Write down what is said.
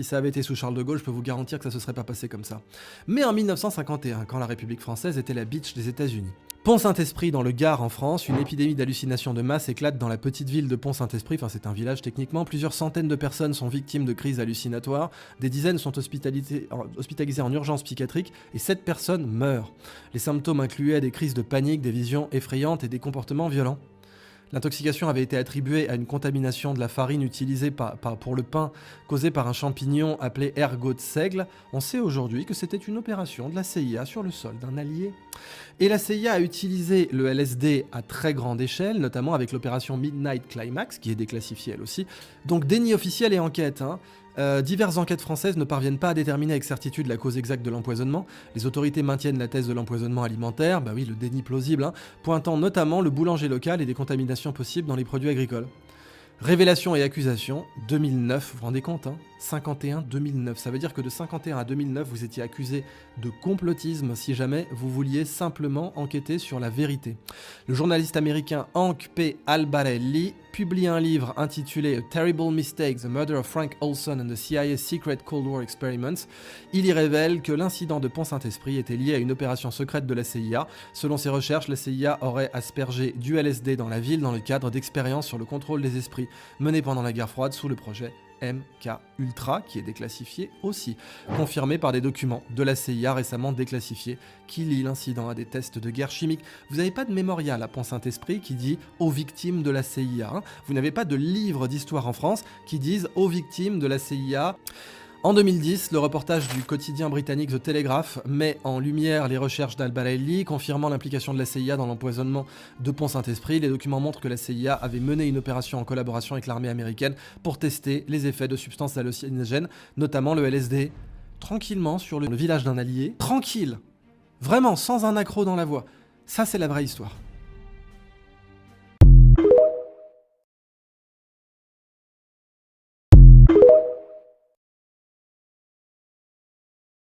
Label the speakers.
Speaker 1: Si ça avait été sous Charles de Gaulle, je peux vous garantir que ça se serait pas passé comme ça. Mais en 1951, quand la République française était la bitch des États-Unis. Pont-Saint-Esprit dans le Gard en France, une épidémie d'hallucinations de masse éclate dans la petite ville de Pont-Saint-Esprit, enfin c'est un village techniquement, plusieurs centaines de personnes sont victimes de crises hallucinatoires, des dizaines sont hospitalisées en urgence psychiatrique et 7 personnes meurent. Les symptômes incluaient des crises de panique, des visions effrayantes et des comportements violents. L'intoxication avait été attribuée à une contamination de la farine utilisée pour le pain causée par un champignon appelé ergot de seigle. On sait aujourd'hui que c'était une opération de la CIA sur le sol d'un allié. Et la CIA a utilisé le LSD à très grande échelle, notamment avec l'opération Midnight Climax, qui est déclassifiée elle aussi. Donc déni officiel et enquête, diverses enquêtes françaises ne parviennent pas à déterminer avec certitude la cause exacte de l'empoisonnement. Les autorités maintiennent la thèse de l'empoisonnement alimentaire, bah oui, le déni plausible, pointant notamment le boulanger local et des contaminations possibles dans les produits agricoles. Révélation et accusation, 2009, vous vous rendez compte, 51-2009, ça veut dire que de 51 à 2009, vous étiez accusé de complotisme si jamais vous vouliez simplement enquêter sur la vérité. Le journaliste américain Hank P. Albarelli publie un livre intitulé A Terrible Mistake, The Murder of Frank Olson and the CIA's Secret Cold War Experiments. Il y révèle que l'incident de Pont-Saint-Esprit était lié à une opération secrète de la CIA. Selon ses recherches, la CIA aurait aspergé du LSD dans la ville dans le cadre d'expériences sur le contrôle des esprits menées pendant la guerre froide sous le projet MK Ultra, qui est déclassifié aussi, confirmé par des documents de la CIA récemment déclassifiés, qui lient l'incident à des tests de guerre chimique. Vous n'avez pas de mémorial à Pont-Saint-Esprit qui dit « aux victimes de la CIA ». Vous n'avez pas de livre d'histoire en France qui disent « aux victimes de la CIA ». En 2010, le reportage du quotidien britannique The Telegraph met en lumière les recherches d'Al-Barelli, confirmant l'implication de la CIA dans l'empoisonnement de Pont-Saint-Esprit. Les documents montrent que la CIA avait mené une opération en collaboration avec l'armée américaine pour tester les effets de substances hallucinogènes, notamment le LSD, tranquillement sur le village d'un allié. Tranquille, vraiment, sans un accroc dans la voix. Ça, c'est la vraie histoire.